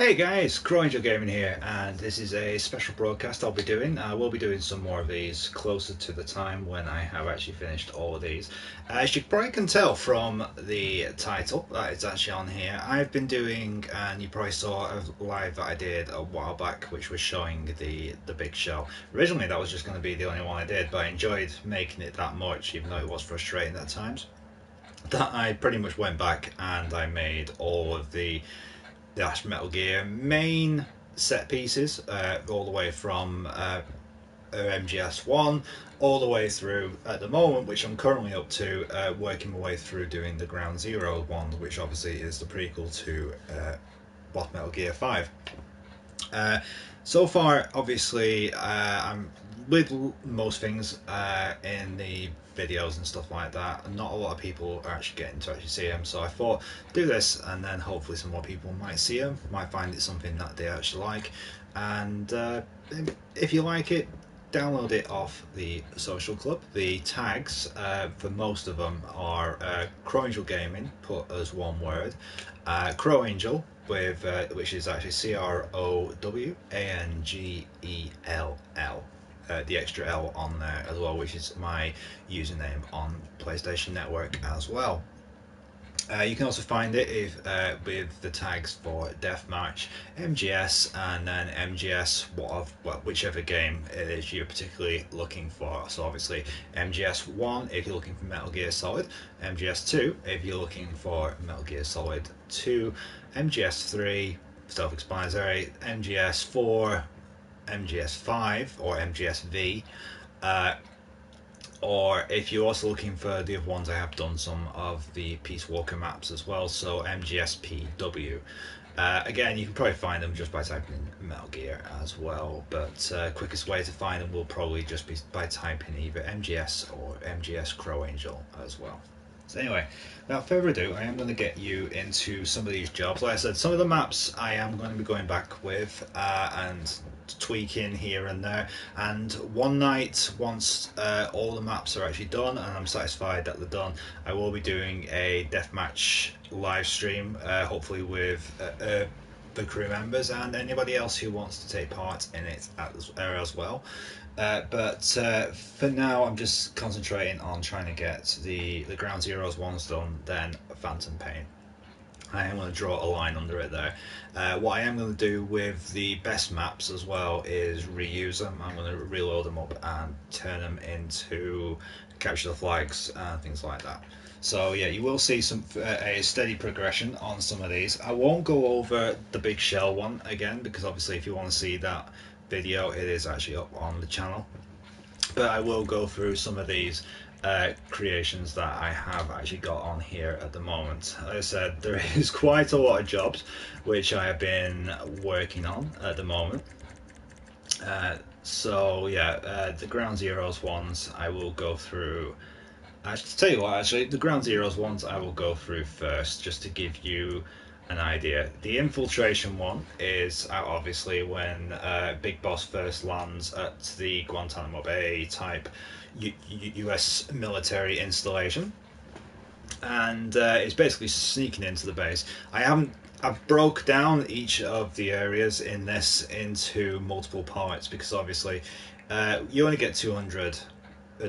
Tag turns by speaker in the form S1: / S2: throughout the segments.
S1: Hey guys, Crowangel Gaming here, and this is a special broadcast I'll be doing. I will be doing some more of these closer to the time when I have actually finished all of these. As you probably can tell from the title that it's actually on here, I've been doing, and you probably saw a live that I did a while back, which was showing the big shell. Originally that was just going to be the only one I did, but I enjoyed making it that much, even though it was frustrating at times, that I pretty much went back and I made all of the Metal Gear main set pieces, all the way from MGS1 all the way through at the moment, which I'm currently up to, working my way through doing the Ground Zero one, which obviously is the prequel to Metal Gear 5. So far, obviously, I'm with most things in the videos and stuff like that, and not a lot of people are actually getting to actually see them. So I thought do this, and then hopefully some more people might see them, might find it something that they actually like, and if you like it, download it off the social club. The tags for most of them are Crowangel Gaming, put as one word, Crowangel with which is actually Crowangell. The extra L on there as well, which is my username on PlayStation Network as well. You can also find it with the tags for Deathmatch, MGS, and then MGS, whichever game it is you're particularly looking for. So obviously MGS 1 if you're looking for Metal Gear Solid, MGS 2 if you're looking for Metal Gear Solid 2, MGS 3, self-explanatory, MGS 4, MGS 5 or MGS V. Or if you're also looking for the other ones, I have done some of the Peace Walker maps as well, so MGSPW. Again, you can probably find them just by typing in Metal Gear as well, but quickest way to find them will probably just be by typing either MGS or MGS Crowangel as well. So anyway, without further ado, I am going to get you into some of these jobs. Like I said, some of the maps I am going to be going back with and tweaking here and there, and one night, once all the maps are actually done and I'm satisfied that they're done, I will be doing a deathmatch live stream, hopefully with the crew members and anybody else who wants to take part in it as well. But for now, I'm just concentrating on trying to get the Ground Zeroes ones done, then Phantom Pain. I am going to draw a line under it there. What I am going to do with the best maps as well is reuse them. I'm going to reload them up and turn them into capture the flags and things like that. So yeah, you will see a steady progression on some of these. I won't go over the big shell one again, because obviously if you want to see that video, it is actually up on the channel. But I will go through some of these creations that I have actually got on here at the moment. Like I said, there is quite a lot of jobs which I have been working on at the moment. So yeah, the Ground Zeroes ones I will go through. To tell you what, actually, the Ground Zeroes ones I will go through first, just to give you an idea. The infiltration one is obviously when Big Boss first lands at the Guantanamo Bay type US military installation, and it's basically sneaking into the base. I've broke down each of the areas in this into multiple parts, because obviously you only get 200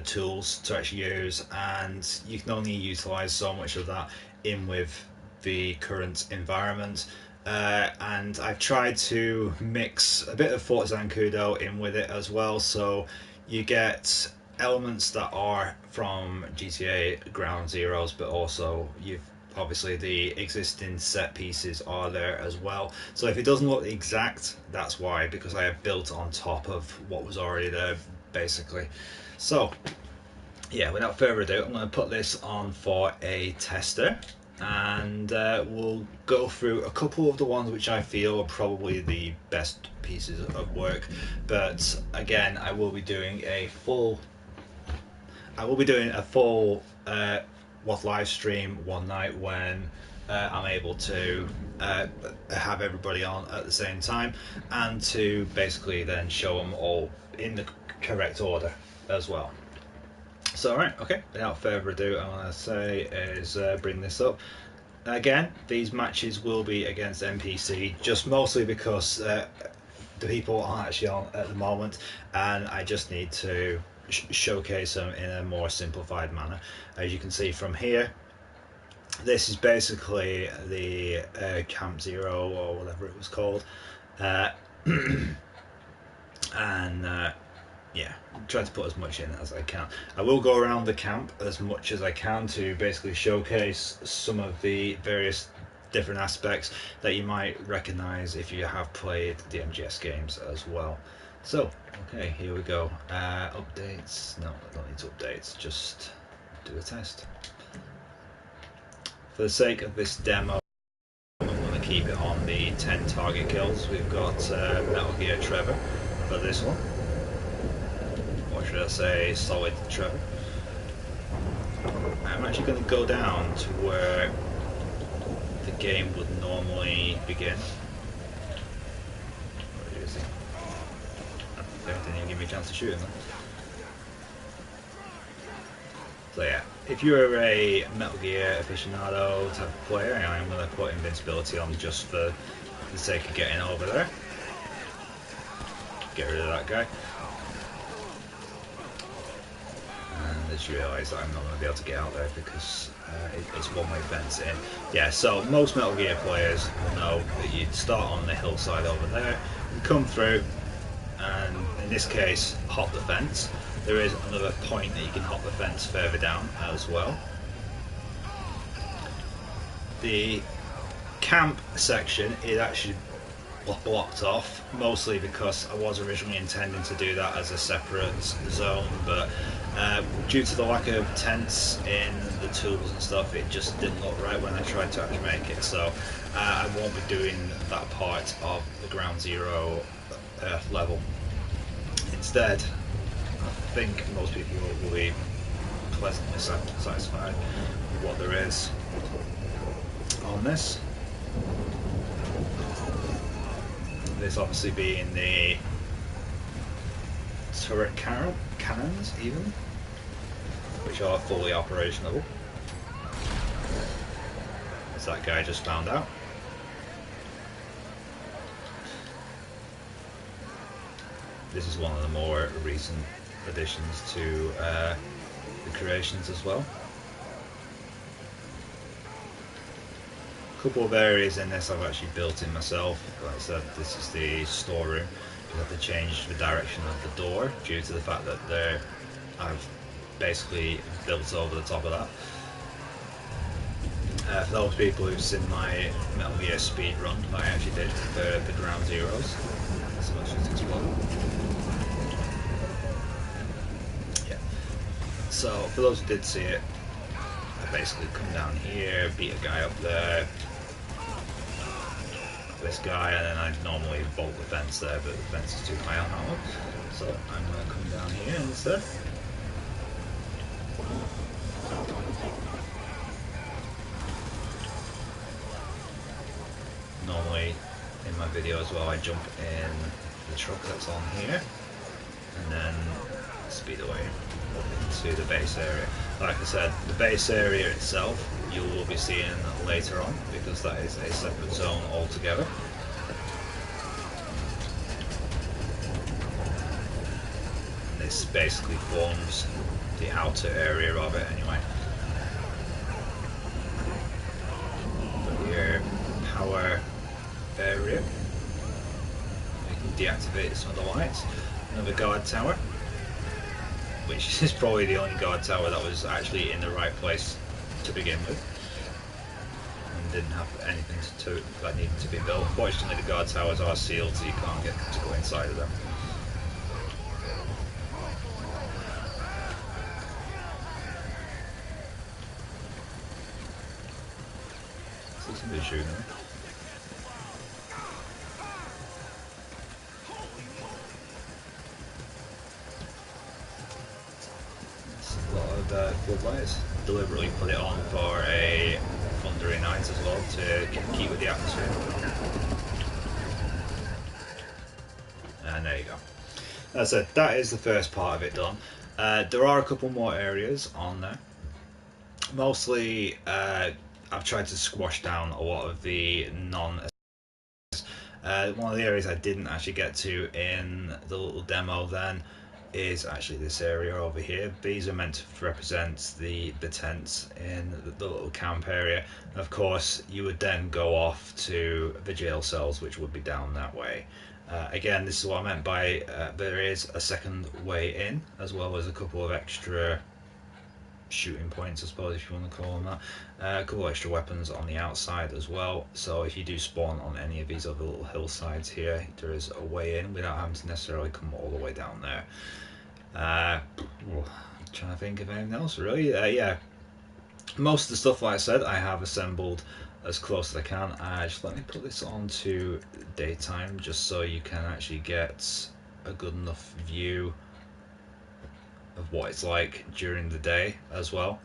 S1: tools to actually use, and you can only utilize so much of that in with the current environment. And I've tried to mix a bit of Fort Zancudo in with it as well, so you get elements that are from GTA Ground Zeroes, but also obviously the existing set pieces are there as well. So if it doesn't look exact, that's why, because I have built on top of what was already there basically. So yeah, without further ado, I'm going to put this on for a tester, and we'll go through a couple of the ones which I feel are probably the best pieces of work. But again, I will be doing a full live stream one night when I'm able to have everybody on at the same time, and to basically then show them all in the correct order as well. So right, okay, without further ado, I'm going to say is bring this up. Again, these matches will be against NPC, just mostly because the people aren't actually on at the moment, and I just need to showcase them in a more simplified manner. As you can see from here, this is basically the Camp Zero or whatever it was called, and yeah, try to put as much in as I can. I will go around the camp as much as I can to basically showcase some of the various different aspects that you might recognize if you have played the MGS games as well. So, okay, here we go. Updates. No, I don't need to updates, just do a test. For the sake of this demo, I'm going to keep it on the 10 target kills. We've got Metal Gear Trevor for this one. Or should I say Solid Trevor. I'm actually going to go down to where the game would normally begin. Where is he? They didn't even give me a chance to shoot him then. So yeah, if you're a Metal Gear aficionado type of player, I'm going to put invincibility on just for the sake of getting over there. Get rid of that guy. And just realise that I'm not going to be able to get out there because it's one-way fencing. Yeah, so most Metal Gear players will know that you start on the hillside over there, you come through, and in this case, hop the fence. There is another point that you can hop the fence further down as well. The camp section is actually blocked off, mostly because I was originally intending to do that as a separate zone, but due to the lack of tents in the tools and stuff, it just didn't look right when I tried to actually make it. So I won't be doing that part of the Ground Zero level. Instead, I think most people will be pleasantly satisfied with what there is on this. This obviously being the turret cannons even, which are fully operational, as that guy just found out. This is one of the more recent additions to the creations as well. Couple of areas in this I've actually built in myself. Like I said, this is the storeroom. You have to change the direction of the door due to the fact that I've basically built over the top of that. For those people who've seen my Metal Gear speed run that I actually did for the Ground Zeroes, so let's just explode. Yeah. So for those who did see it, I basically come down here, beat a guy up there, this guy, and then I'd normally bolt the fence there, but the fence is too high on that one, so I'm going to come down here instead. Normally in my video as well, I jump in the truck that's on here and then speed away to the base area. Like I said, the base area itself you will be seeing later on because that is a separate zone altogether. And this basically forms the outer area of it anyway. But your power area, you can deactivate some of the lights. Another guard tower, which is probably the only guard tower that was actually in the right place to begin with and didn't have anything that needed to be built. Fortunately, the guard towers are sealed, so you can't get to go inside of them. See somebody shooting them. Floodlights. Deliberately put it on for a thundery night as well to keep with the atmosphere. And there you go. As I said, that is the first part of it done. There are a couple more areas on there. Mostly I've tried to squash down a lot of the non. One of the areas I didn't actually get to in the little demo then is actually this area over here. These are meant to represent the tents in the little camp area. And of course, you would then go off to the jail cells, which would be down that way. Again, this is what I meant by there is a second way in, as well as a couple of extra shooting points, I suppose, if you want to call them that. A couple of extra weapons on the outside as well. So if you do spawn on any of these other little hillsides here, there is a way in without having to necessarily come all the way down there. Trying to think of anything else really. Yeah, most of the stuff, like I said, I have assembled as close as I can. Just let me put this on to daytime, just so you can actually get a good enough view of what it's like during the day as well,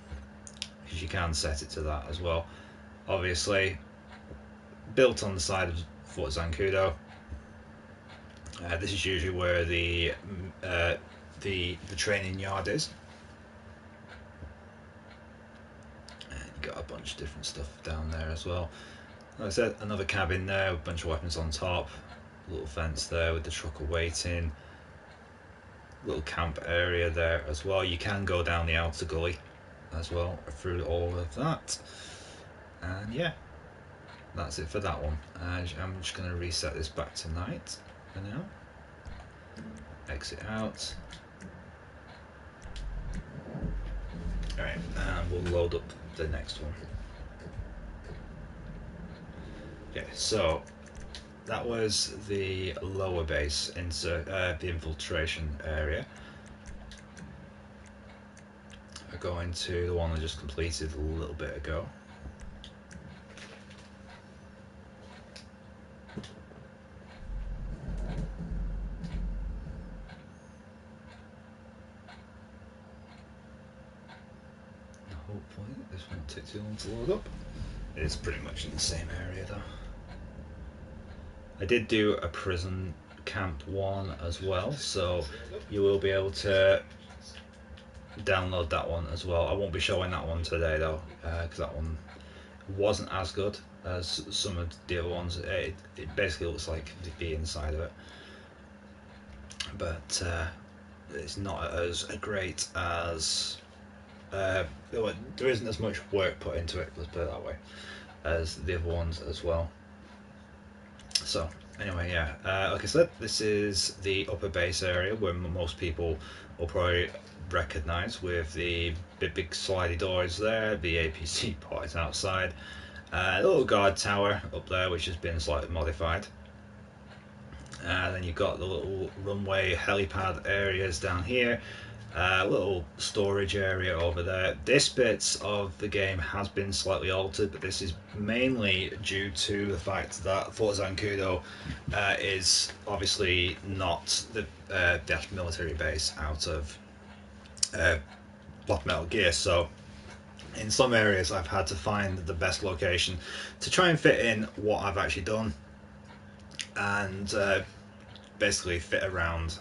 S1: because you can set it to that as well. Obviously, built on the side of Fort Zancudo. This is usually where the training yard is. And you got a bunch of different stuff down there as well. Like I said, another cabin there, a bunch of weapons on top, a little fence there with the truck awaiting. Little camp area there as well. You can go down the outer gully as well through all of that. And yeah, that's it for that one. I'm just going to reset this back to night for now. Exit out. Alright, and we'll load up the next one. Okay, so that was the lower base into the infiltration area. We're going to the one I just completed a little bit ago. Hopefully this won't take too long to load up. It is pretty much in the same area though. I did do a prison camp one as well, so you will be able to download that one as well. I won't be showing that one today though, because that one wasn't as good as some of the other ones. It basically looks like the inside of it, but it's not as great as there isn't as much work put into it, let's put it that way, as the other ones as well. So anyway, yeah, like I said, this is the upper base area where most people will probably recognize, with the big slidey doors there, the APC pods outside, a little guard tower up there which has been slightly modified. Then you've got the little runway helipad areas down here, little storage area over there. This bit of the game has been slightly altered, but this is mainly due to the fact that Fort Zancudo is obviously not the military base out of Metal Gear, so in some areas I've had to find the best location to try and fit in what I've actually done, and basically fit around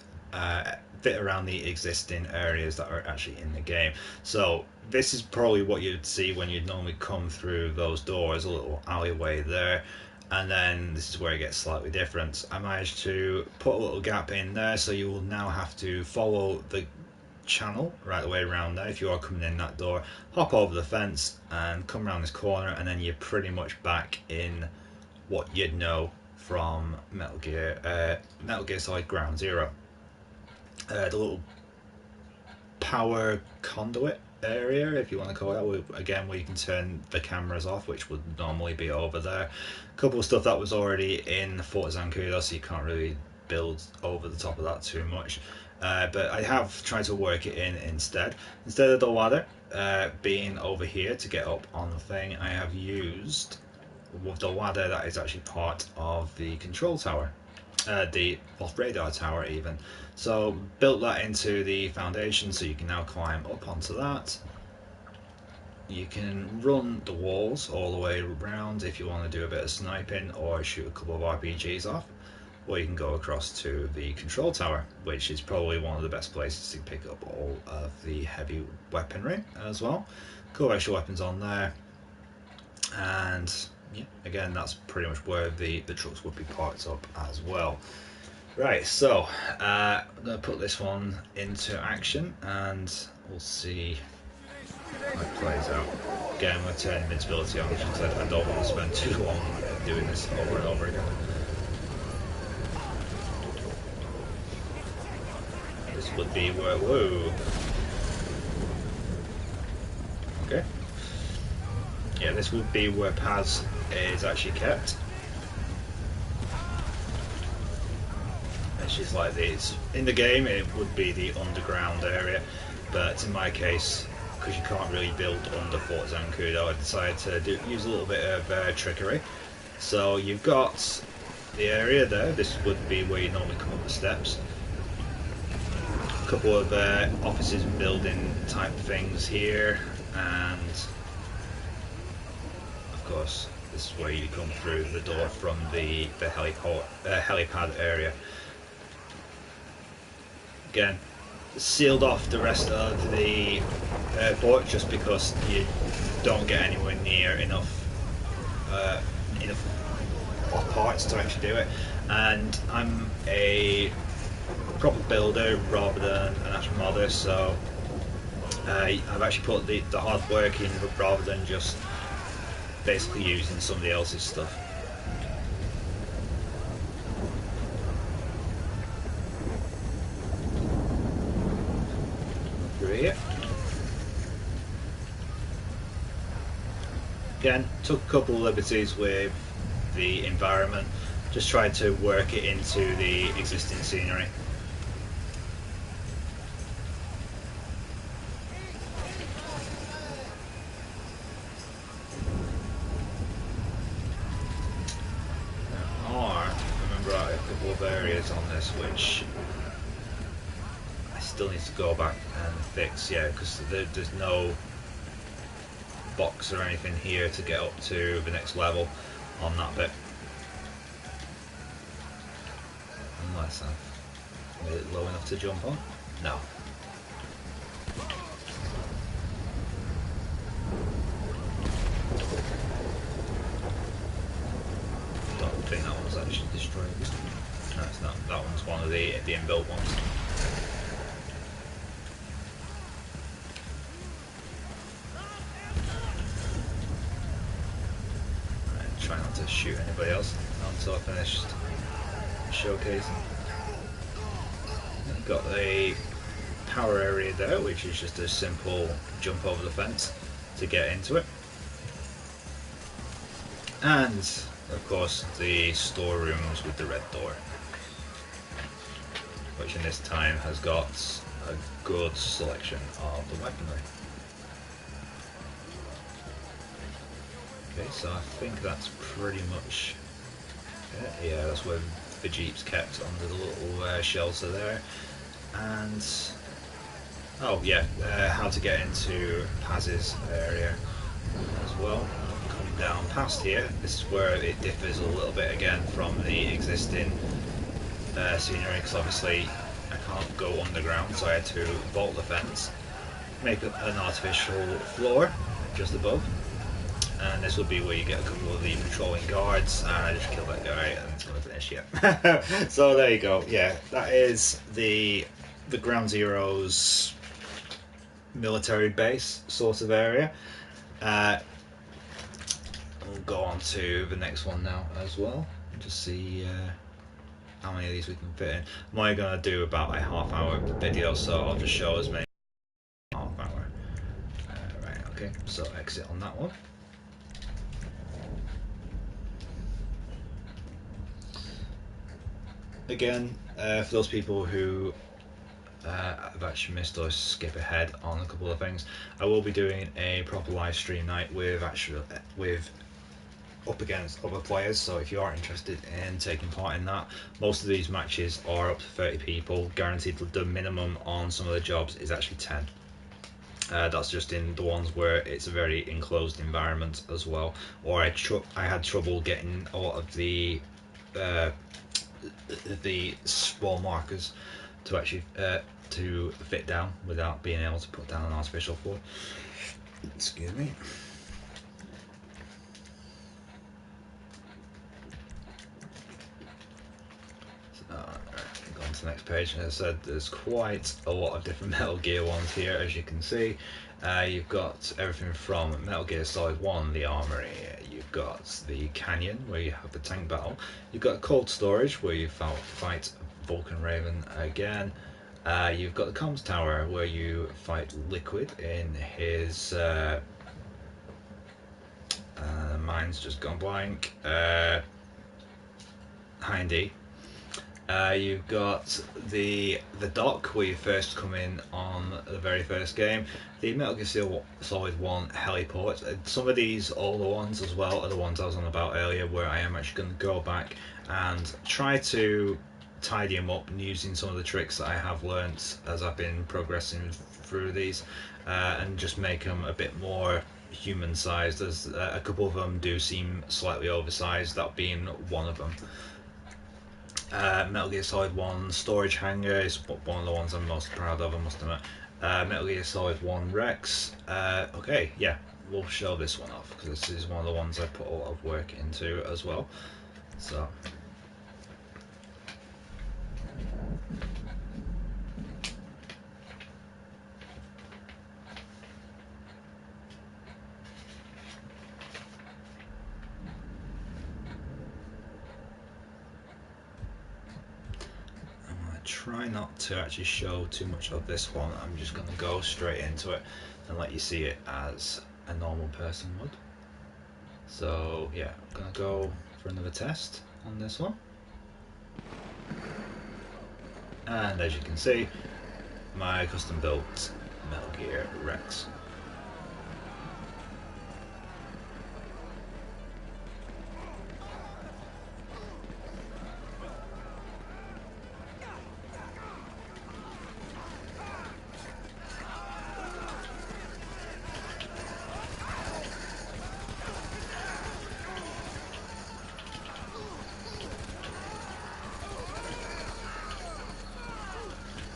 S1: the existing areas that are actually in the game. So this is probably what you'd see when you'd normally come through those doors, a little alleyway there, and then this is where it gets slightly different. I managed to put a little gap in there, so you will now have to follow the channel right the way around there. If you are coming in that door, hop over the fence and come around this corner, and then you're pretty much back in what you'd know from Metal Gear Solid Ground Zero. The little power conduit area, if you want to call it that, again, where you can turn the cameras off, which would normally be over there. A couple of stuff that was already in Fort Zancudo, so you can't really build over the top of that too much. But I have tried to work it in instead. Instead of the ladder being over here to get up on the thing, I have used with the ladder that is actually part of the control tower, the radar tower even. So built that into the foundation, so you can now climb up onto that. You can run the walls all the way around if you want to do a bit of sniping or shoot a couple of RPGs off, or you can go across to the control tower, which is probably one of the best places to pick up all of the heavy weaponry as well. Cool extra weapons on there. And yeah, again, that's pretty much where the trucks would be parked up as well. Right, so I'm going to put this one into action and we'll see how it plays out. Again, I'm going to turn invincibility on because I don't want to spend too long doing this over and over again. This would be where, whoa. Okay. Yeah, this would be where Paz is actually kept. And she's like this. In the game, it would be the underground area, but in my case, because you can't really build under Fort Zancudo, I decided to use a little bit of trickery. So you've got the area there. This would be where you normally come up the steps. A couple of offices and building type things here, and of course this is where you come through the door from the helipad area. Again, sealed off the rest of the airport just because you don't get anywhere near enough parts to actually do it. And I'm a proper builder rather than an actual modder, so I've actually put the hard work in rather than just basically using somebody else's stuff. Through here. Again, took a couple of liberties with the environment, just tried to work it into the existing scenery. A couple of areas on this which I still need to go back and fix, yeah, because there's no box or anything here to get up to the next level on that bit. Unless is it low enough to jump on? No. Don't think that one's actually destroyed. No, it's not. That one's one of the inbuilt ones. Right, try not to shoot anybody else until I finished showcasing. Got the power area there, which is just a simple jump over the fence to get into it. And of course the storerooms with the red door, which in this time has got a good selection of the weaponry. Okay, so I think that's pretty much it. Yeah, that's where the jeep's kept under the little shelter there. And oh yeah, how to get into Paz's area as well. Come down past here, this is where it differs a little bit again from the existing scenery, because obviously I can't go underground, so I had to vault the fence, make an artificial floor just above, and this will be where you get a couple of the patrolling guards, and I just killed that guy and it's going to finish, yeah. So there you go, yeah, that is the Ground Zeroes military base sort of area. We'll go on to the next one now as well, and just see how many of these we can fit in. I'm only going to do about a half-hour video, so I'll just show as many half-hour. Right, okay, so exit on that one. Again, for those people who I've actually missed or skip ahead on a couple of things, I will be doing a proper live stream night with up against other players, so if you are interested in taking part in that, most of these matches are up to 30 people, guaranteed. The minimum on some of the jobs is actually 10. That's just in the ones where it's a very enclosed environment as well, or I had trouble getting a lot of the small markers to actually to fit down without being able to put down an artificial floor. Excuse me. the next page, and as I said, there's quite a lot of different Metal Gear ones here, as you can see. You've got everything from Metal Gear Solid 1, the Armory. You've got the Canyon, where you have the tank battle. You've got Cold Storage, where you fight Vulcan Raven again. You've got the Comms Tower, where you fight Liquid in his... mine's just gone blank. Hindy. You've got the dock where you first come in on the very first game. The Metal Gear Solid 1 heliport. Some of these older ones as well are the ones I was on about earlier, where I am actually going to go back and try to tidy them up using some of the tricks that I have learnt as I've been progressing through these, and just make them a bit more human sized. There's a couple of them do seem slightly oversized, that being one of them. Metal Gear Solid 1 Storage Hangar is one of the ones I'm most proud of, I must admit. Metal Gear Solid 1 Rex. Okay, yeah, we'll show this one off because this is one of the ones I put a lot of work into as well. So. Try not to actually show too much of this one. I'm just going to go straight into it and let you see it as a normal person would. So yeah, I'm going to go for another test on this one. And as you can see, my custom built Metal Gear Rex.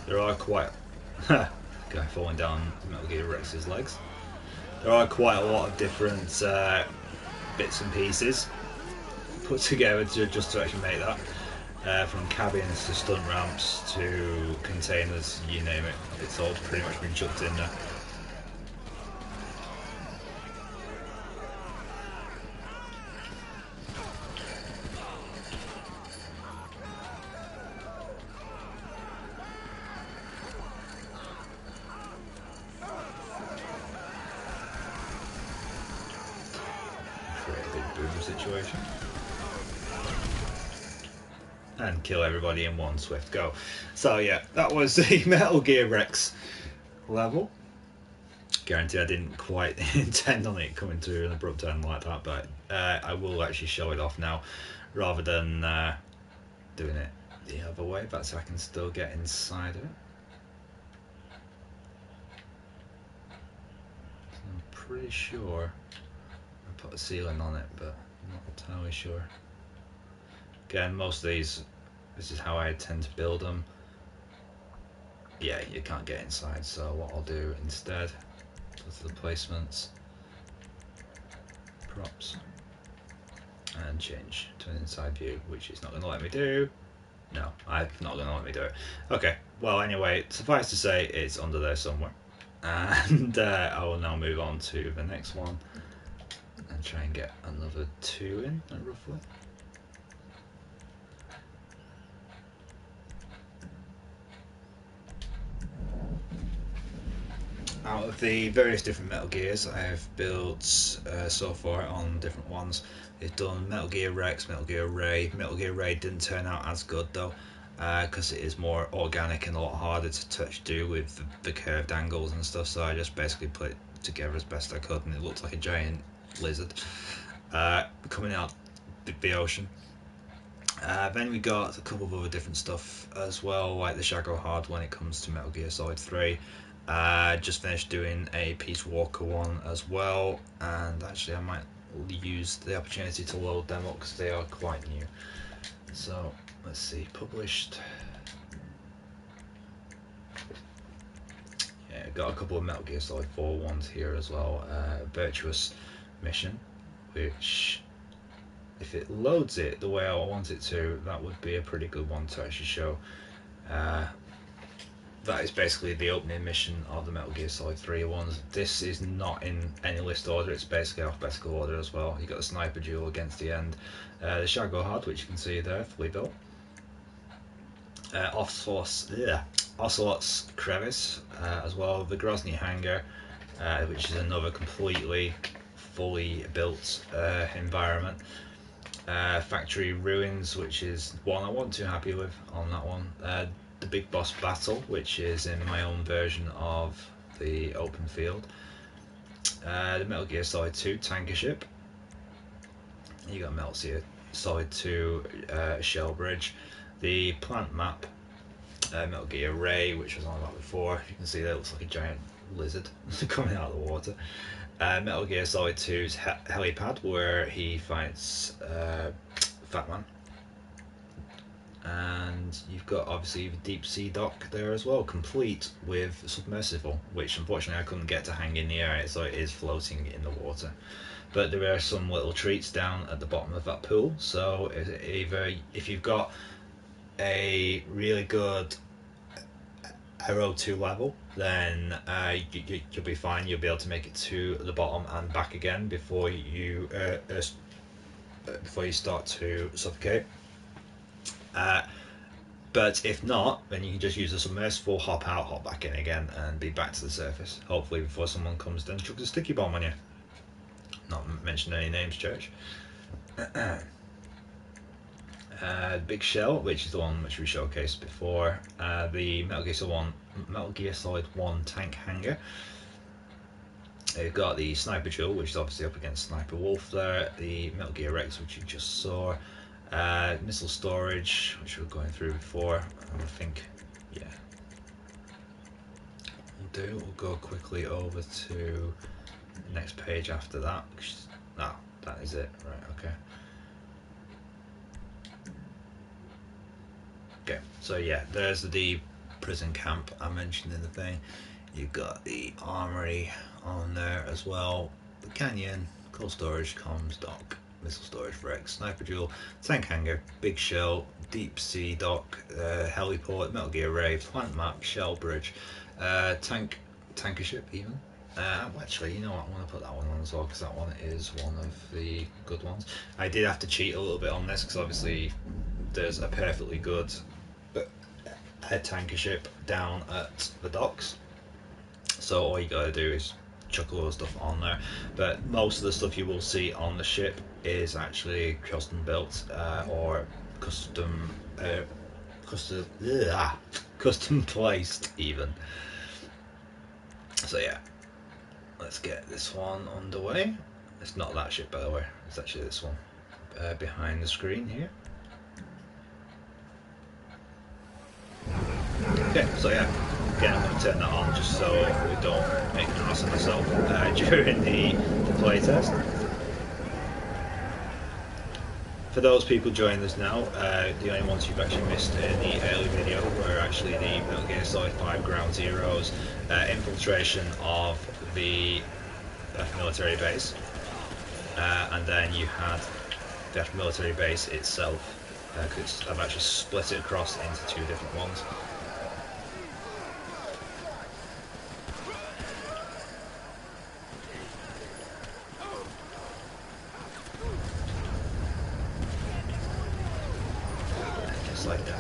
S1: There are quite guy falling down Metal Gear Rex's legs. There are quite a lot of different bits and pieces put together just to actually make that. From cabins to stunt ramps to containers, you name it. It's all pretty much been chucked in there. Situation and kill everybody in one swift go. So yeah, that was the Metal Gear Rex level. Guarantee I didn't quite intend on it coming to an abrupt end like that, but I will actually show it off now rather than doing it the other way, but so I can still get inside of it. So I'm pretty sure I put a ceiling on it, but I'm not entirely sure. Again, most of these, this is how I tend to build them. Yeah, you can't get inside, so what I'll do instead, go to the placements, props, and change to an inside view, which is not going to let me do. No, I'm not going to let me do it. Okay, well anyway, suffice to say it's under there somewhere. And I will now move on to the next one and try and get another 2 in, roughly. Out of the various different Metal Gears I have built so far on different ones, I've done Metal Gear Rex, Metal Gear Ray. Metal Gear Ray didn't turn out as good though, because it is more organic and a lot harder to do with the curved angles and stuff, so I just basically put it together as best I could, and it looks like a giant lizard coming out the ocean. Then we got a couple of other different stuff as well, like the Shadow Hard when it comes to Metal Gear Solid 3. Just finished doing a Peace Walker one as well, and actually I might use the opportunity to load them up because they are quite new. So let's see, published. Yeah, got a couple of Metal Gear Solid 4 ones here as well. Virtuous Mission, which if it loads it the way I want it to, that would be a pretty good one to actually show. That is basically the opening mission of the Metal Gear Solid 3 ones. This is not in any list order, it's basically alphabetical order as well. You got the sniper duel against the end, the Shago Hard, which you can see there, fully built. Ocelot's Crevice as well, the Grozny Hangar, which is another completely fully built environment. Factory Ruins, which is one I wasn't too happy with on that one. The Big Boss Battle, which is in my own version of the open field. The Metal Gear Solid 2 Tanker Ship. You got Metal Gear Solid 2 Shell Bridge. The plant map, Metal Gear Ray, which was on about before. You can see that looks like a giant lizard coming out of the water. Metal Gear Solid 2's helipad, where he fights Fat Man. And you've got obviously the deep sea dock there as well, complete with submersible, which unfortunately I couldn't get to hang in the air, so it is floating in the water. But there are some little treats down at the bottom of that pool, so either if you've got a really good Aero 2 level, then you'll be fine. You'll be able to make it to the bottom and back again before you start to suffocate. But if not, then you can just use the submersible, hop out, hop back in again, and be back to the surface. Hopefully before someone comes then chucks a sticky bomb on you. Not mention any names, Church. Big Shell, which is the one which we showcased before. The Metal Gear Solid 1 Tank Hangar. You've got the Sniper Duel, which is obviously up against Sniper Wolf there. The Metal Gear Rex, which you just saw. Missile storage, which we were going through before. I think, yeah. We'll go quickly over to the next page after that. No, that is it. Right, okay. Okay, so yeah, there's the prison camp I mentioned in the thing. You've got the armory on there as well. The canyon, cold storage, comms dock, missile storage for X, sniper duel, tank hangar, big shell, deep sea dock, heliport, Metal Gear Ray, plant map, shell bridge, tanker ship even. Actually, you know what, I want to put that one on as well, because that one is one of the good ones. I did have to cheat a little bit on this, because obviously there's a perfectly good tanker ship down at the docks, so all you gotta do is chuck all the stuff on there. But most of the stuff you will see on the ship is actually custom built or custom placed even. So yeah, let's get this one underway. It's not that ship, by the way, it's actually this one behind the screen here. Okay, so yeah, again I'm going to turn that on just so we don't make an ass of myself during the playtest. For those people joining us now, the only ones you've actually missed in the early video were actually the Metal Gear Solid 5 Ground Zeroes infiltration of the military base, and then you had the military base itself. Because I've actually split it across into two different ones. Just like that.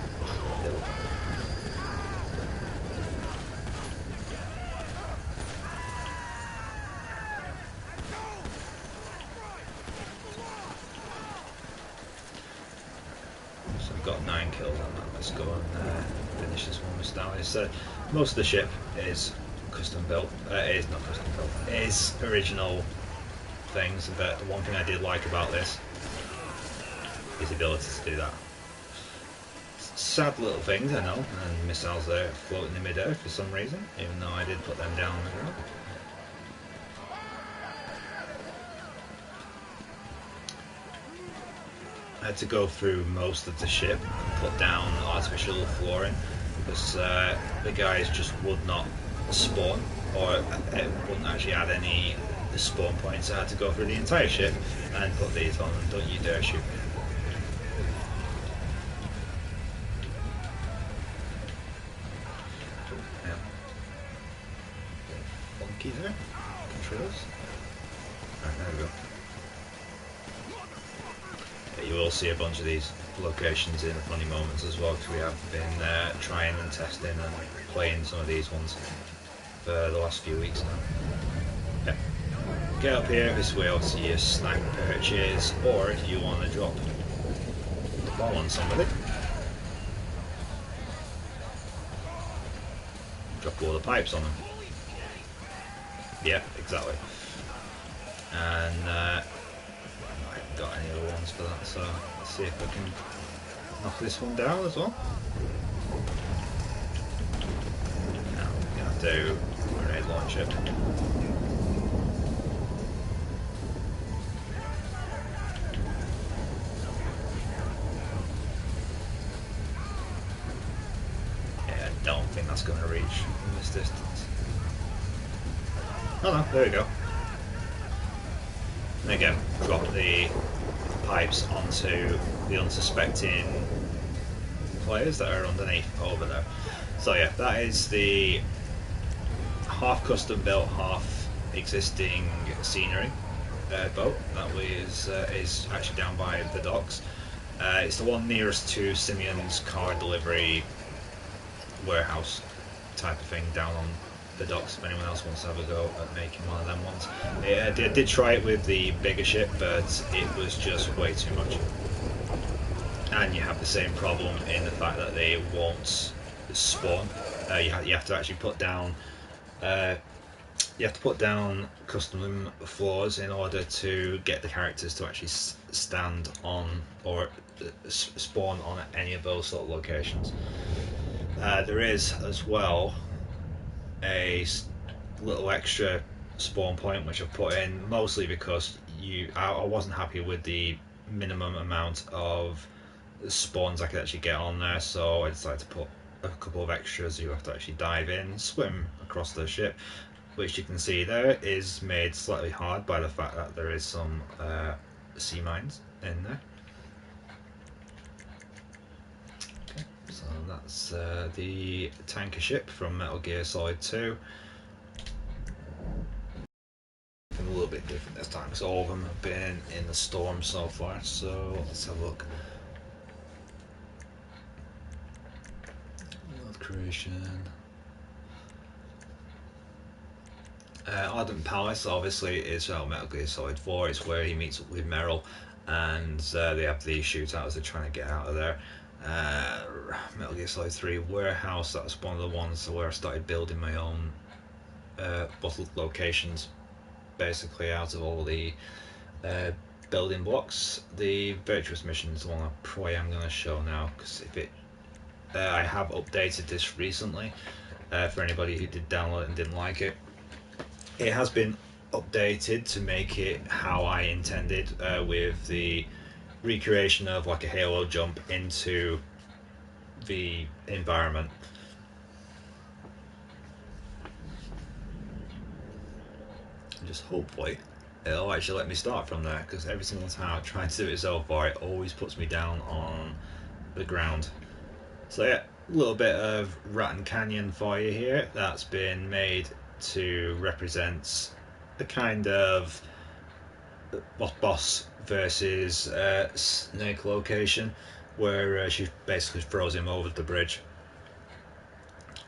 S1: Got 9 kills on that. Let's go and finish this one with Stallion. So most of the ship is custom built. It is not custom built. It is original things, but the one thing I did like about this is the ability to do that. Sad little things, I know, and missiles there floating in midair for some reason, even though I did put them down on the ground. I had to go through most of the ship and put down artificial flooring because the guys just would not spawn, or it wouldn't actually add any spawn points. I had to go through the entire ship and put these on, and don't you dare shoot me. tricky there. Controls. Right, there we go. Yeah, you will see a bunch of these locations in the funny moments as well, because we have been trying and testing and playing some of these ones for the last few weeks now. Yeah. Get up here, this way obviously your sniper perches, or if you want to drop the bomb on somebody, drop all the pipes on them. Yeah, exactly. And I haven't got any other ones for that, so let's see if I can knock this one down as well. Now we're going to do a grenade launcher. I don't think that's going to reach from this distance. Oh no, there we go. And again, drop the pipes onto the unsuspecting players that are underneath over there. So yeah, that is the half custom built, half existing scenery boat that is actually down by the docks. It's the one nearest to Simeon's car delivery warehouse type of thing down on the docks, if anyone else wants to have a go at making one of them ones. I did try it with the bigger ship, but it was just way too much. And you have the same problem in the fact that they won't spawn. You have to actually put down custom floors in order to get the characters to actually stand on or spawn on any of those sort of locations. There is as well a little extra spawn point which I've put in, mostly because I wasn't happy with the minimum amount of spawns I could actually get on there, so I decided to put a couple of extras. You have to actually dive in, swim across the ship, which you can see there is made slightly hard by the fact that there is some sea mines in there. Okay, so that's the tanker ship from Metal Gear Solid 2. A little bit different this time because all of them have been in the storm so far, so let's have a look. World creation. Ardent Palace obviously is Metal Gear Solid 4. It's where he meets up with Meryl and they have the shootout as they're trying to get out of there. Metal Gear Solid 3 Warehouse, that's one of the ones where I started building my own bottled locations basically out of all the building blocks. The Virtuous Mission is the one I probably am going to show now, because if it I have updated this recently for anybody who did download it and didn't like it. It has been updated to make it how I intended, with the recreation of like a halo jump into the environment. Just hopefully it'll actually let me start from there, because every single time I try to do it so far it always puts me down on the ground. So yeah, a little bit of Rattan Canyon for you here. That's been made to represent the kind of boss versus Snake location, where she basically throws him over the bridge,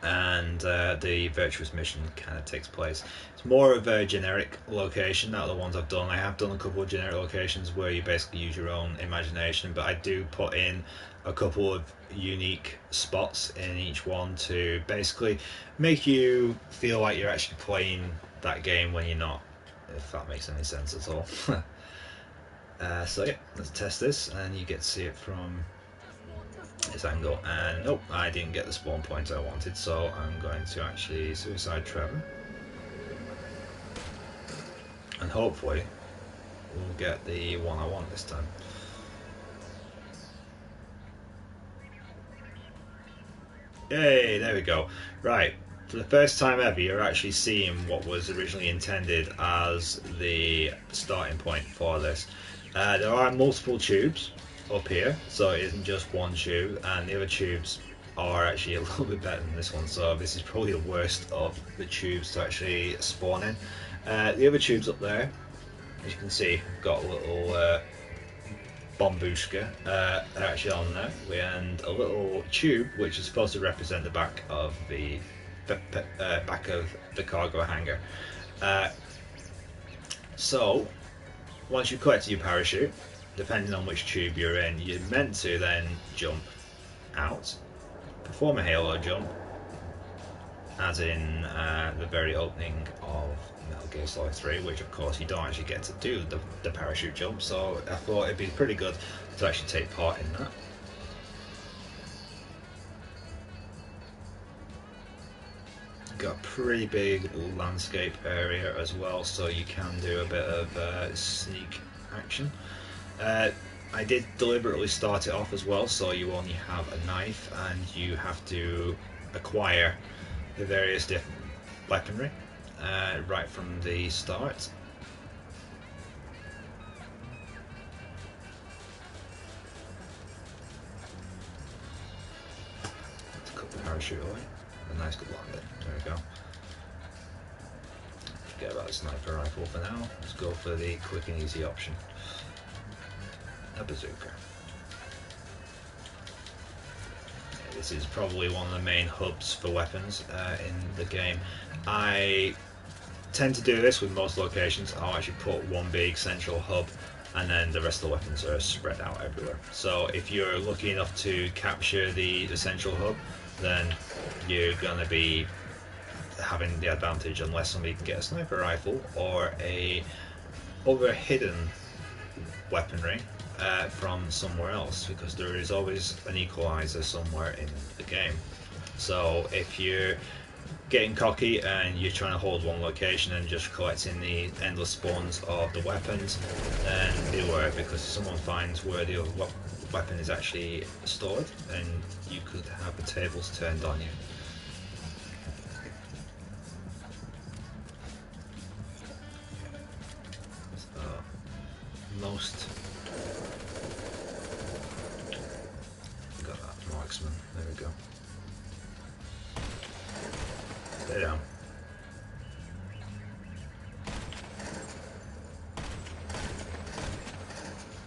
S1: and the Virtuous Mission kind of takes place. It's more of a generic location out of the ones I've done. I have done a couple of generic locations where you basically use your own imagination, but I do put in a couple of unique spots in each one to basically make you feel like you're actually playing that game when you're not, if that makes any sense at all. So yeah, let's test this, and you get to see it from this angle. And nope, I didn't get the spawn point I wanted, so I'm going to actually suicide Trevor, and hopefully we'll get the one I want this time. Yay, there we go. Right, for the first time ever you're actually seeing what was originally intended as the starting point for this. There are multiple tubes up here, so it isn't just one tube, and the other tubes are actually a little bit better than this one, so this is probably the worst of the tubes to actually spawn in. The other tubes up there, as you can see, got a little bombushka actually on there, and a little tube which is supposed to represent the back of the back of the cargo hangar. So once you've collected your parachute, depending on which tube you're in, you're meant to then jump out, perform a halo jump, as in the very opening of Metal Gear Solid 3, which of course you don't actually get to do the parachute jump, so I thought it'd be pretty good to actually take part in that. Got a pretty big landscape area as well, so you can do a bit of sneak action. I did deliberately start it off as well, so you only have a knife and you have to acquire the various different weaponry right from the start. Let's cut the parachute away. A nice good landing. There we go. Forget about the sniper rifle for now. Let's go for the quick and easy option. A bazooka. This is probably one of the main hubs for weapons in the game. I tend to do this with most locations. I'll actually put one big central hub and then the rest of the weapons are spread out everywhere. So if you're lucky enough to capture the central hub, then you're going to be having the advantage unless somebody can get a sniper rifle or a other hidden weaponry from somewhere else, because there is always an equalizer somewhere in the game. So if you're getting cocky and you're trying to hold one location and just collecting the endless spawns of the weapons, then beware, because if someone finds where the other weapon is actually stored, then you could have the tables turned on you. Most got that marksman. There we go. Stay down.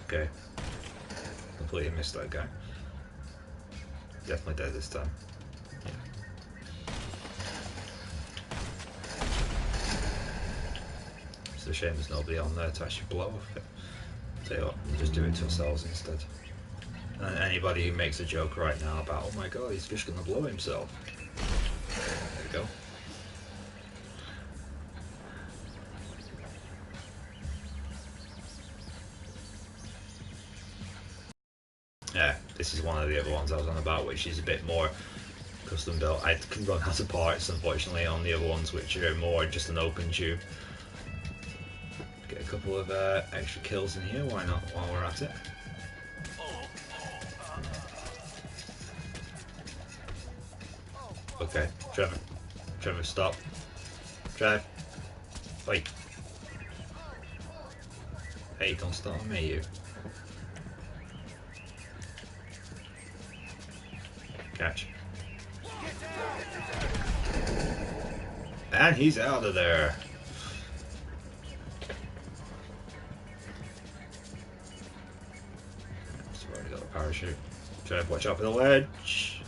S1: Okay. Completely missed that guy. Definitely dead this time. Yeah. It's a shame there's nobody on there to actually blow off it. Tell you what, we'll just do it to ourselves instead. And anybody who makes a joke right now about, oh my god, he's just gonna blow himself. There we go. Yeah, this is one of the other ones I was on about, which is a bit more custom built. I can run out of parts, unfortunately, on the other ones, which are more just an open tube. Get a couple of extra kills in here, why not, while we're at it. Okay, Trevor, stop. Trev, wait. Hey, don't start on me, you. Catch. And he's out of there. Already got a parachute. Trev, watch out for the ledge.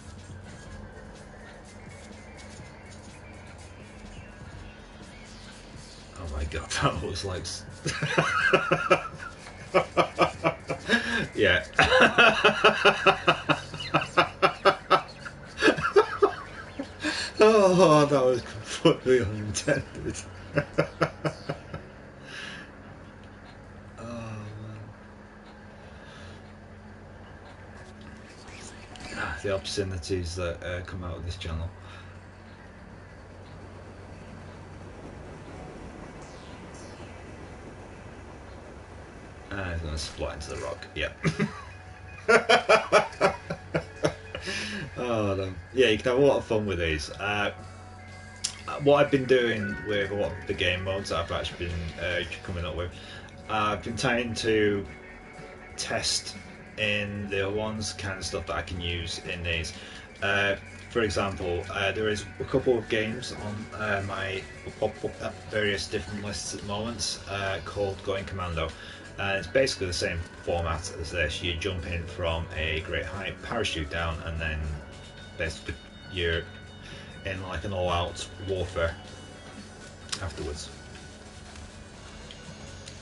S1: Oh my god, that was like... yeah. Oh, that was completely unintended. Oh man. The obscenities that come out of this channel. And he's going to splat into the rock. Yep. Oh no. Yeah, you can have a lot of fun with these. What I've been doing with a lot of the game modes that I've actually been coming up with, I've been trying to test in the other ones kind of stuff that I can use in these. For example, there is a couple of games on my pop up at various different lists at the moment called Going Commando. It's basically the same format as this. You jump in from a great height, parachute down, and then basically you're in like an all-out warfare afterwards.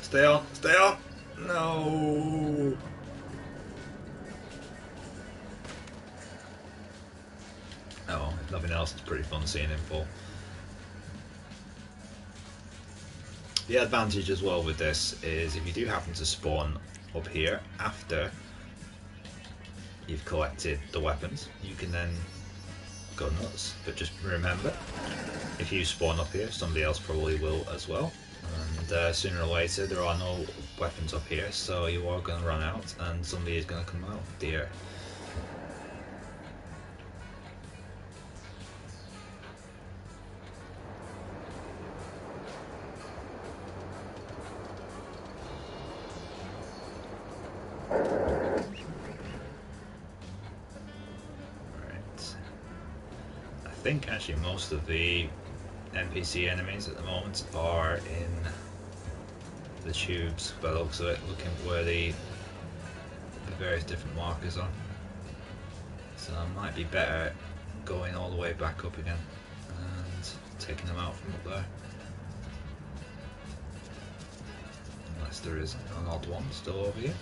S1: Stay on, stay on! No! Oh, if nothing else, it's pretty fun seeing him fall. The advantage as well with this is if you do happen to spawn up here after you've collected the weapons, you can then go nuts. But just remember, if you spawn up here, somebody else probably will as well. And sooner or later, there are no weapons up here, so you are going to run out and somebody is going to come out of the air. I think actually most of the NPC enemies at the moment are in the tubes by the looks of it, looking where the various different markers are. So it might be better going all the way back up again and taking them out from up there. Unless there is an odd one still over here.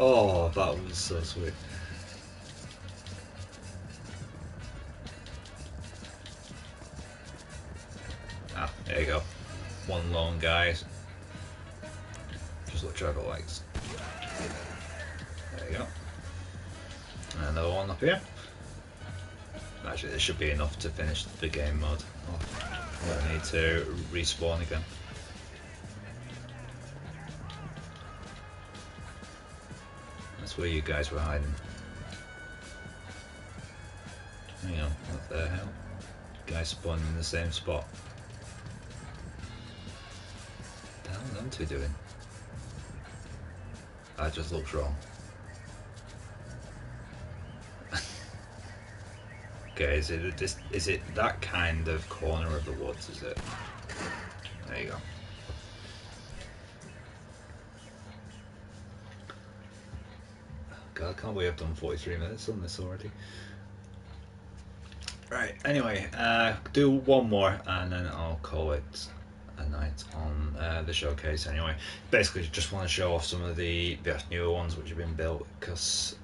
S1: Oh, that was so sweet. Ah, there you go. One lone guy. Just look over legs. There you go. And another one up here. Actually, this should be enough to finish the game mode. Oh, I need to respawn again. That's where you guys were hiding. Hang on, what the hell? Guys spawning in the same spot. What the hell are them two doing? That just looks wrong. Okay, is it that kind of corner of the woods, is it? There you go. God, I can't believe I've done 43 minutes on this already. Right, anyway, do one more and then I'll call it a night on the showcase anyway. Basically, just want to show off some of the best newer ones which have been built, because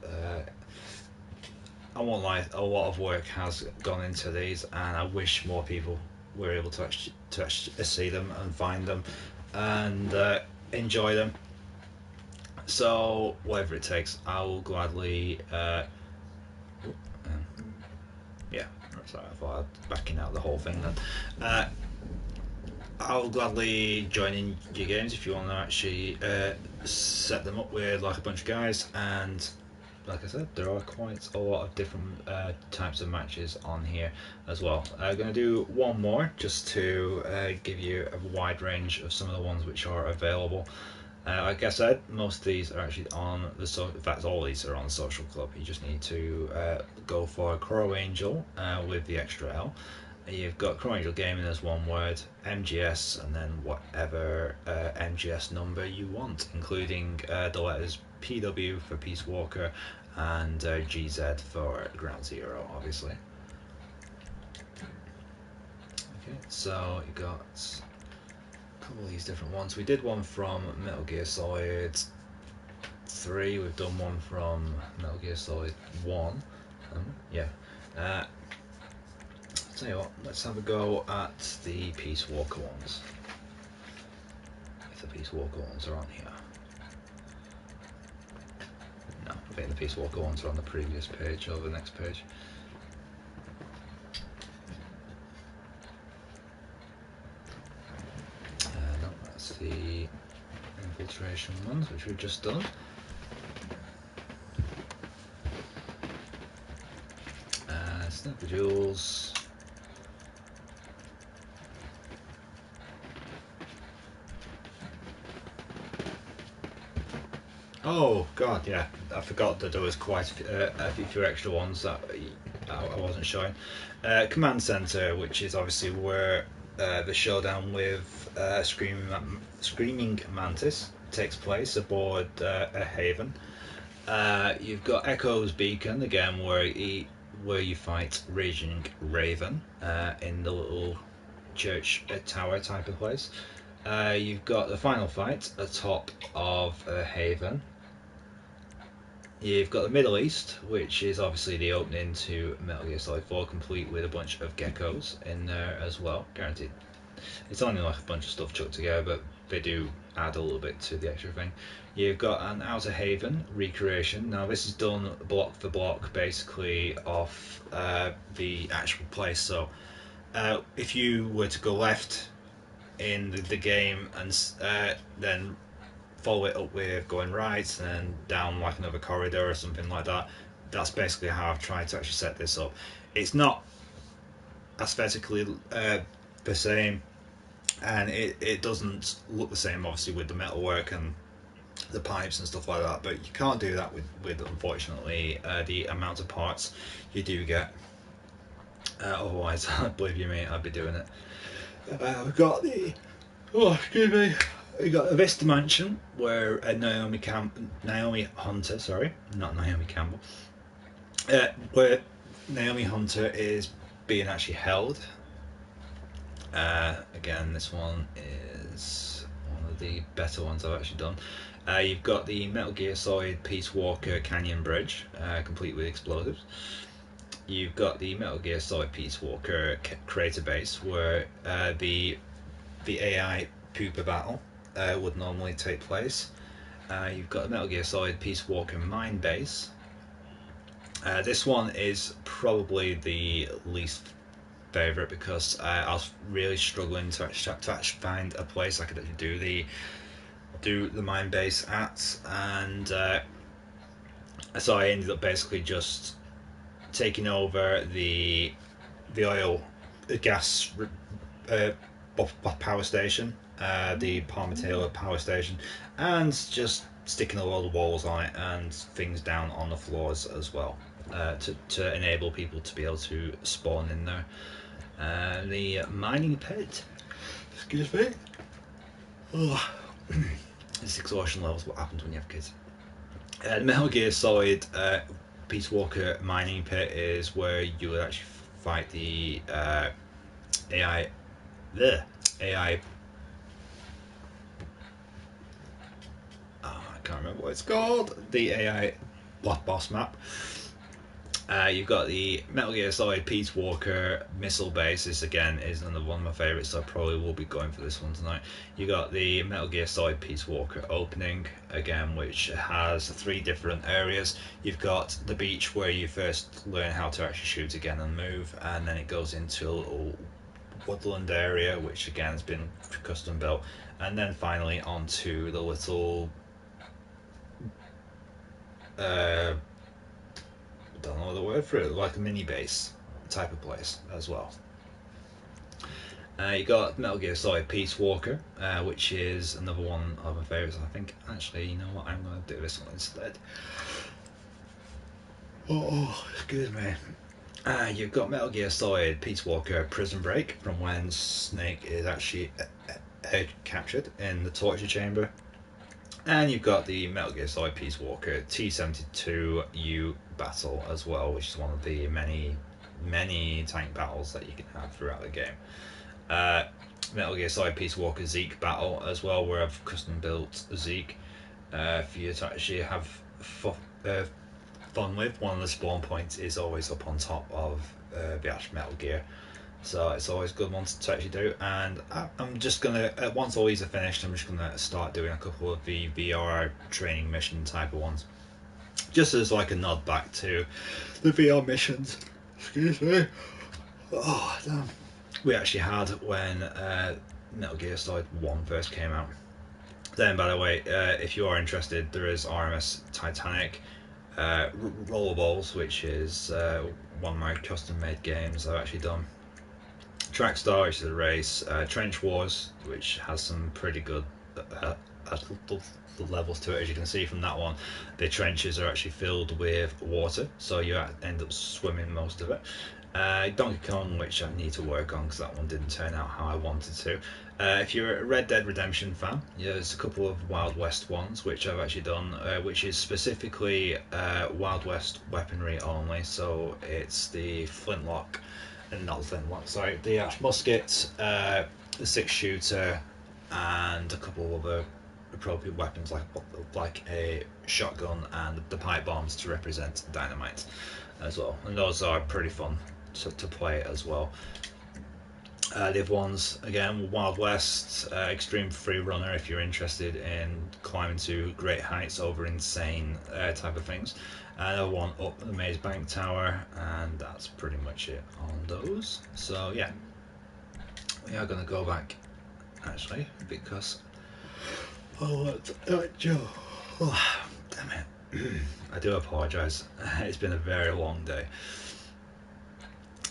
S1: I won't lie, a lot of work has gone into these, and I wish more people were able to actually see them and find them and enjoy them. So whatever it takes, I will gladly. Yeah, sorry, I thought I was backing out the whole thing then. I'll gladly join in your games if you want to actually set them up with like a bunch of guys, and like I said, there are quite a lot of different types of matches on here as well. I'm going to do one more just to give you a wide range of some of the ones which are available. Like I said, most of these are actually on the in fact all these are on the social club. You just need to go for Crowangel with the extra L. You've got Crowangel Gaming as one word, MGS, and then whatever MGS number you want, including the letters PW for Peace Walker and GZ for Ground Zero, obviously. Okay, so you got a couple of these different ones. We did one from Metal Gear Solid 3, we've done one from Metal Gear Solid 1. Yeah. Tell you what, let's have a go at the Peace Walker ones. If the Peace Walker ones are on here. No, I think the Peace Walker ones are on the previous page or the next page. No, that's the infiltration ones, which we've just done. Sniper Duels. Oh God, yeah, I forgot that there was quite a few extra ones that I wasn't showing. Command Center, which is obviously where the showdown with Screaming Mantis takes place aboard a haven. You've got Echo's Beacon again, where you fight Raging Raven in the little church tower type of place. You've got the final fight atop of Haven. You've got the Middle East, which is obviously the opening to Metal Gear Solid 4, complete with a bunch of geckos in there as well, guaranteed. It's only like a bunch of stuff chucked together, but they do add a little bit to the extra thing. You've got an Outer Haven recreation. Now this is done block for block, basically off the actual place. So if you were to go left in the game and then follow it up with going right and down like another corridor or something like that, that's basically how I've tried to actually set this up. It's not aesthetically the same, and it doesn't look the same obviously with the metalwork and the pipes and stuff like that, but you can't do that with unfortunately the amount of parts you do get. Otherwise, believe you me, I'd be doing it. We've got the excuse me. We got Vista Mansion, where Naomi Hunter, sorry, not Naomi Campbell, where Naomi Hunter is being actually held. Again, this one is one of the better ones I've actually done. You've got the Metal Gear Solid Peace Walker Canyon Bridge, complete with explosives. You've got the Metal Gear Solid Peace Walker Crater Base, where the AI Pooper battle would normally take place. You've got the Metal Gear Solid Peace Walker Mine Base. This one is probably the least favourite because I was really struggling to actually find a place I could actually do the mine base at, and so I ended up basically just taking over the gas power station, the Palmer Taylor power station, and just sticking a lot of walls on it and things down on the floors as well, to enable people to be able to spawn in there. The mining pit, excuse me. Oh. This exhaustion level is what happens when you have kids. The Metal Gear Solid Peace Walker mining pit is where you would actually fight the AI. The AI. Oh, I can't remember what it's called. The AI boss map. You've got the Metal Gear Solid Peace Walker missile base. This again is another one of my favourites, so I probably will be going for this one tonight. You got the Metal Gear Solid Peace Walker opening again, which has 3 different areas. You've got the beach where you first learn how to actually shoot again and move, and then it goes into a little woodland area, which again has been custom built, and then finally onto the little don't know the word for it, like a mini base type of place as well. You got Metal Gear Solid Peace Walker, which is another one of my favourites. I think actually, you know what, I'm going to do this one instead. Oh, excuse me. You've got Metal Gear Solid Peace Walker Prison Break, from when Snake is actually captured in the torture chamber. And you've got the Metal Gear Solid Peace Walker T-72U battle as well, which is one of the many tank battles that you can have throughout the game. Metal Gear Solid Peace Walker Zeke battle as well, where I've custom built Zeke for you to actually have fun with. One of the spawn points is always up on top of the actual Metal Gear, so it's always a good one to actually do. And I'm just gonna, once all these are finished, I'm just gonna start doing a couple of the VR training mission type of ones, just as like a nod back to the VR missions. Excuse me. Oh damn. We actually had when Metal Gear Solid 1 first came out. Then, by the way, if you are interested, there is RMS Titanic, Rollerballs, which is one of my custom-made games I've actually done. Trackstar, which is a race. Trench Wars, which has some pretty good the levels to it. As you can see from that one, the trenches are actually filled with water, so you end up swimming most of it. Donkey Kong, which I need to work on because that one didn't turn out how I wanted to. If you're a Red Dead Redemption fan, yeah, there's a couple of Wild West ones which I've actually done, which is specifically Wild West weaponry only. So it's the flintlock, and not the flintlock, sorry, the musket, the 6-shooter, and a couple of other appropriate weapons like a shotgun and the pipe bombs to represent dynamite as well. And those are pretty fun to play as well. The other ones, again, Wild West, Extreme Free Runner if you're interested in climbing to great heights over insane type of things. Another one up the Maze Bank Tower, and that's pretty much it on those. So yeah, we are going to go back actually because Joe. Oh, damn it. I do apologise. It's been a very long day.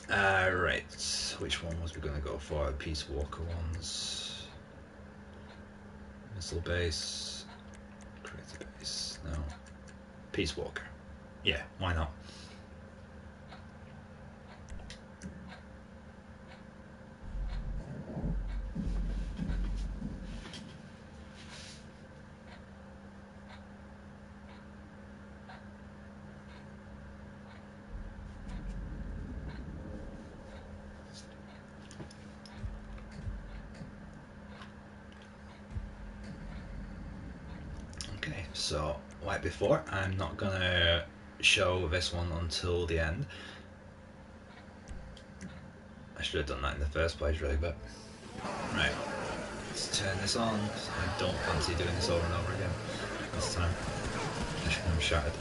S1: Right, which one was we going to go for? The Peace Walker ones. Missile Base. Creator Base. No. Peace Walker. Yeah, why not? Okay, so like before, I'm not gonna show this one until the end. I should have done that in the first place, really, but right. Let's turn this on. I don't fancy doing this over and over again this time. I'm shattered.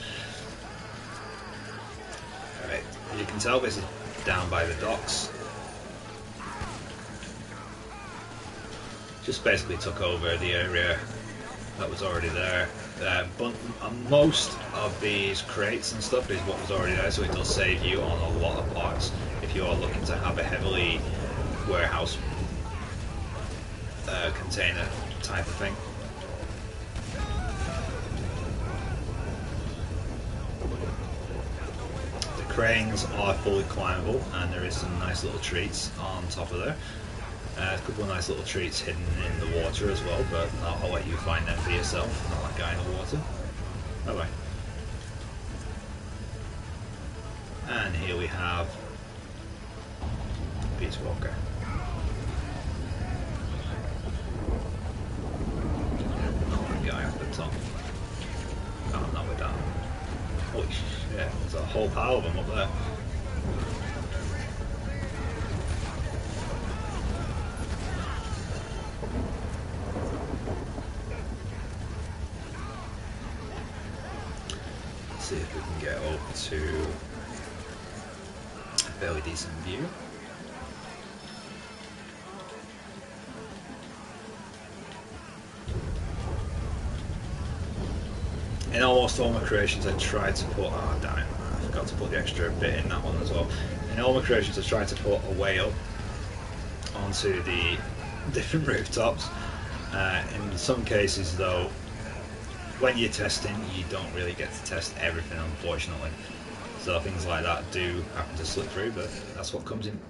S1: Alright, as you can tell, this is down by the docks. Just basically took over the area that was already there. But most of these crates and stuff is what was already there, so it does save you on a lot of parts if you are looking to have a heavily warehouse container type of thing. The cranes are fully climbable, and there is some nice little treats on top of there. A couple of nice little treats hidden in the water as well, but I'll let you find them for yourself, not that guy in the water. Bye bye. And here we have Peace Walker. Guy up the top. Oh, not with that. Holy shit, there's a whole pile of them up there. See if we can get up to a fairly decent view. In almost all my creations I tried to put, oh damn it, I forgot to put the extra bit in that one as well. In all my creations I tried to put a way up onto the different rooftops. In some cases though, when you're testing, you don't really get to test everything, unfortunately. So things like that do happen to slip through, but that's what comes in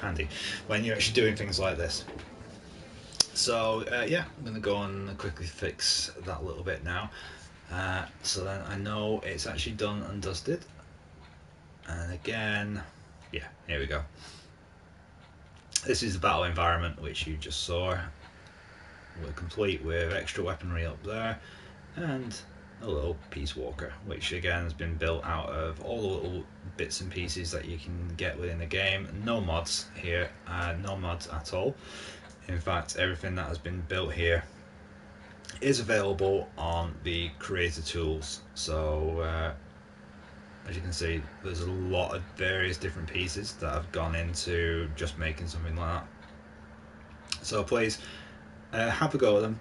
S1: handy when you're actually doing things like this. So yeah, I'm going to go and quickly fix that little bit now. So then I know it's actually done and dusted. And again, yeah, here we go. This is the battle environment which you just saw. We're complete with extra weaponry up there. And a little Peace Walker, which again has been built out of all the little bits and pieces that you can get within the game. No mods here, no mods at all. In fact, everything that has been built here is available on the creator tools. So as you can see, there's a lot of various different pieces that have gone into just making something like that. So please have a go at them.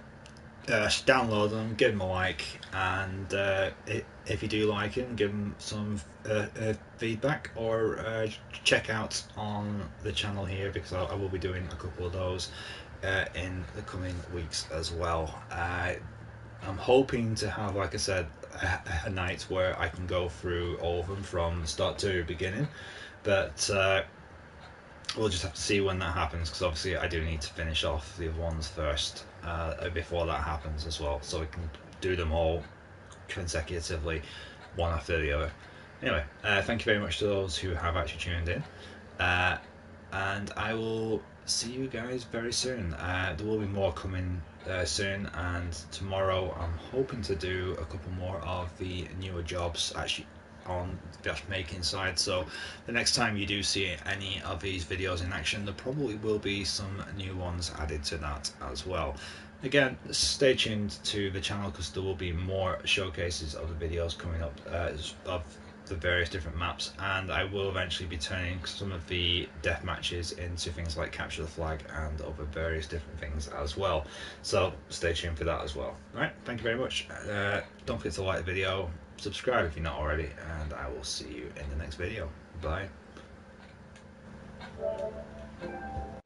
S1: Download them, give them a like, and if you do like it, give them some feedback, or check out on the channel here, because I will be doing a couple of those in the coming weeks as well. I'm hoping to have, like I said, a night where I can go through all of them from start to beginning, but we'll just have to see when that happens, because obviously I do need to finish off the other ones first before that happens as well, so we can do them all consecutively, one after the other. Anyway, thank you very much to those who have actually tuned in, uh, and I will see you guys very soon. There will be more coming soon, and tomorrow I'm hoping to do a couple more of the newer jobs actually on the making side. So the next time you do see any of these videos in action, there probably will be some new ones added to that as well. Again, stay tuned to the channel, because there will be more showcases of the videos coming up of the various different maps, and I will eventually be turning some of the death matches into things like capture the flag and other various different things as well. So stay tuned for that as well. Alright, thank you very much. Don't forget to like the video, subscribe if you're not already, and I will see you in the next video. Bye.